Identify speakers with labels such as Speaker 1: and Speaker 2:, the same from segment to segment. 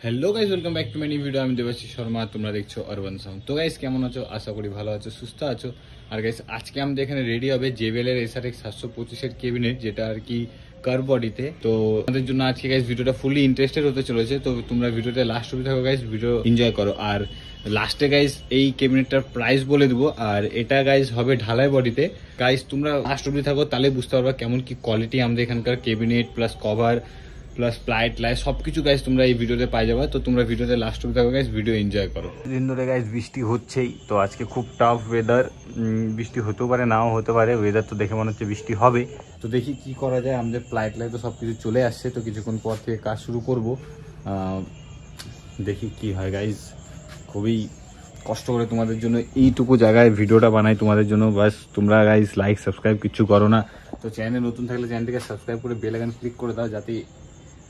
Speaker 1: Hello guys, welcome back to my new video. আমি দেবাশিস শর্মা, তোমরা দেখছো আরবান সাউন্ড। তো গাইজ কেমন আছো? আশা করি ভালো আছো, সুস্থ আছো। আর গাইজ আজকে আমাদের এখানে রেডি হবে JBL এর SRX 725 কেবিনেট, যেটা আর কি কার বডিতে। তো আমাদের জন্য আজকে গাইজ ভিডিওটা ফুলি ইন্টারেস্টেড হতে চলেছে। তো তোমরা ভিডিওতে লাস্ট অবধি থাকো গাইজ, ভিডিও এনজয় করো। আর লাস্টে গাইজ এই কেবিনেটটার প্রাইস বলে দেবো। আর এটা গাইজ হবে ঢালাই বডিতে। গাইজ তোমরা লাস্ট অবধি থাকো, তাহলে বুঝতে পারবা কেমন কি কোয়ালিটি আমাদের এখানকার cabinet plus cover plus প্লাইট light সবকিছু গাইজ তোমরা এই ভিডিওতে পাই যাবে। তো তোমরা ভিডিওতে লাস্ট অবধি থাকো গাইজ, ভিডিও এনজয় করো। দিন ধরে গাইজ বৃষ্টি হচ্ছেই, তো আজকে খুব টাফ ওয়েদার। বৃষ্টি হতেও পারে, নাও হতে পারে। ওয়েদার তো দেখে মনে হচ্ছে বৃষ্টি হবে। তো দেখি কি করা যায়। আমাদের প্লাইট লাইট তো সবকিছু চলে আসছে, তো কিছুক্ষণ পর থেকে কাজ শুরু করব। দেখি কি হয় গাইজ। খুবই কষ্ট করে তোমাদের জন্য এইটুকু জায়গায় ভিডিওটা বানাই তোমাদের জন্য। বাস তোমরা গাইজ লাইক সাবস্ক্রাইব কিচ্ছু করো না। তো চ্যানেল নতুন থাকলে চ্যানেলটিকে সাবস্ক্রাইব করে বেল আইকন ক্লিক করে দাও, যাতে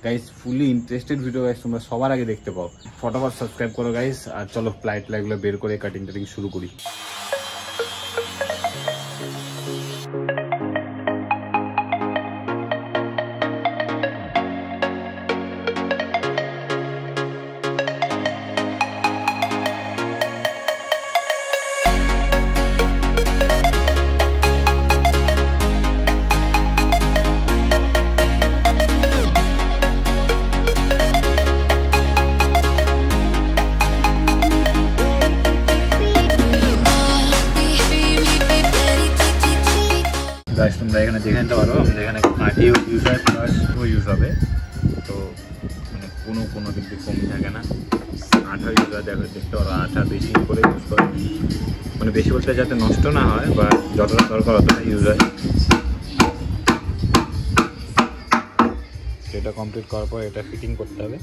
Speaker 1: গাইজ ফুলি ইন্টারেস্টেড ভিডিও গাইজ তোমরা সবার আগে দেখতে পাও। ফটাফট সাবস্ক্রাইব করো গাইজ। আর চলো প্লাইট লাইটগুলো বের করে কাটিং টাটিং শুরু করি। তোমরা এখানে দেখে নিতে পারো, আমাদের এখানে মাটিও ইউজ হয় প্লাস ইউজ হবে। তো মানে কোনো দিক দিয়ে কমই থাকে না। আঠা ইউজ হয়, দেখতে পারো আঠা বেশি করে ইউজ করে, মানে বেশি বলতে যাতে নষ্ট না হয় বা যতটা দরকার অতটা ইউজ হয়। সেটা কমপ্লিট করার পর এটা ফিটিং করতে হবে।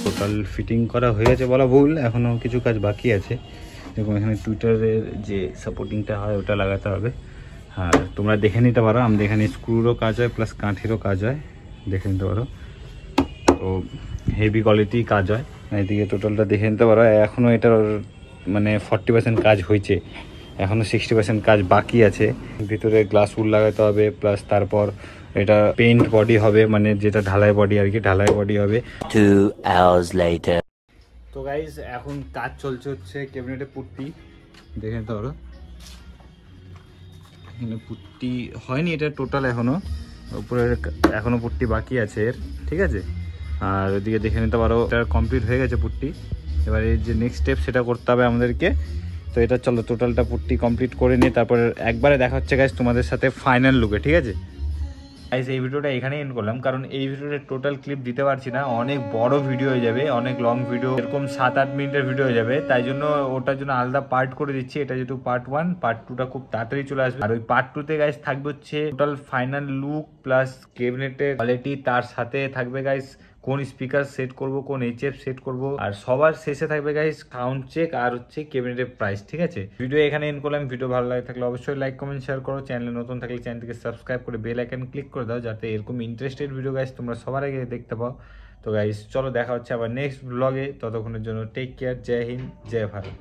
Speaker 1: টোটাল ফিটিং করা হয়ে গেছে বলা ভুল, এখনও কিছু কাজ বাকি আছে। দেখুন এখানে টুইটারের যে সাপোর্টিংটা হয় ওটা লাগাতে হবে। আর তোমরা দেখে নিতে পারো, আমাদের এখানে স্ক্রুরও কাজ হয় প্লাস কাঠেরও কাজ হয়, দেখে নিতে পারো। তো হেভি কোয়ালিটি কাজ হয়। এদিকে টোটালটা দেখে নিতে পারো। এখনও এটার মানে 40% কাজ হয়েছে, এখনও 60% কাজ বাকি আছে। ভিতরে গ্লাস উড লাগাতে হবে, প্লাস তারপর এটা পেইন্ট বডি হবে, মানে যেটা ঢালাই বডি আর কি, ঢালাই বডি হবে।
Speaker 2: 2 hours later.
Speaker 1: তো গাইজ এখন কাজ চলছে হচ্ছে ক্যাবিনেটে পুট্টি, দেখে নিতে পারো। এখানে পুট্টি হয়নি এটা টোটাল, এখনো উপরে এখনো পুট্টি বাকি আছে এর, ঠিক আছে। আর ওদিকে দেখে নিতে পারো এটা কমপ্লিট হয়ে গেছে পুট্টি। এবার এই যে নেক্সট স্টেপ সেটা করতে হবে আমাদেরকে। তো এটা চলো টোটালটা পুট্টি কমপ্লিট করে নিয়ে তারপর একবারে দেখা হচ্ছে গাইজ তোমাদের সাথে ফাইনাল লুকে, ঠিক আছে। গাইজ এই ভিডিওটা এখানেই এন্ড করলাম, কারণ এই ভিডিওটা টোটাল ক্লিপ দিতে পারছি না, অনেক বড় ভিডিও হয়ে যাবে, অনেক লং ভিডিও, এরকম 7-8 মিনিটের ভিডিও হয়ে যাবে। তাই জন্য ওটার জন্য আলাদা পার্ট করে দিচ্ছি। এটা যেহেতু পার্ট 1, পার্ট 2টা খুব তাড়াতাড়ি চলে আসবে। আর ওই পার্ট 2তে গাইজ থাকবে হচ্ছে টোটাল ফাইনাল লুক প্লাস ক্যাবিনেটের কোয়ালিটি, তার সাথে থাকবে গাইজ কোন স্পিকার সেট করব, কোন HF সেট করব, আর সবার শেষে থাকবে গাইজ সাউন্ড চেক আর হচ্ছে ক্যাবিনেটের প্রাইস, ঠিক আছে। ভিডিও এখানে এন্ড করলাম। ভিডিও ভালো লাগে থাকলে অবশ্যই লাইক কমেন্ট শেয়ার করো। চ্যানেলে নতুন থাকলে চ্যানেলটিকে সাবস্ক্রাইব করে বেল আইকন ক্লিক করে দাও, যাতে এরকম ইন্টারেস্টেড ভিডিও গাইজ তোমরা সবার আগে দেখতে পাও। তো গাইজ চলো দেখা হচ্ছে আবার নেক্সট ব্লগে। ততক্ষণের জন্য টেক কেয়ার। জয় হিন্দ, জয় ভারত।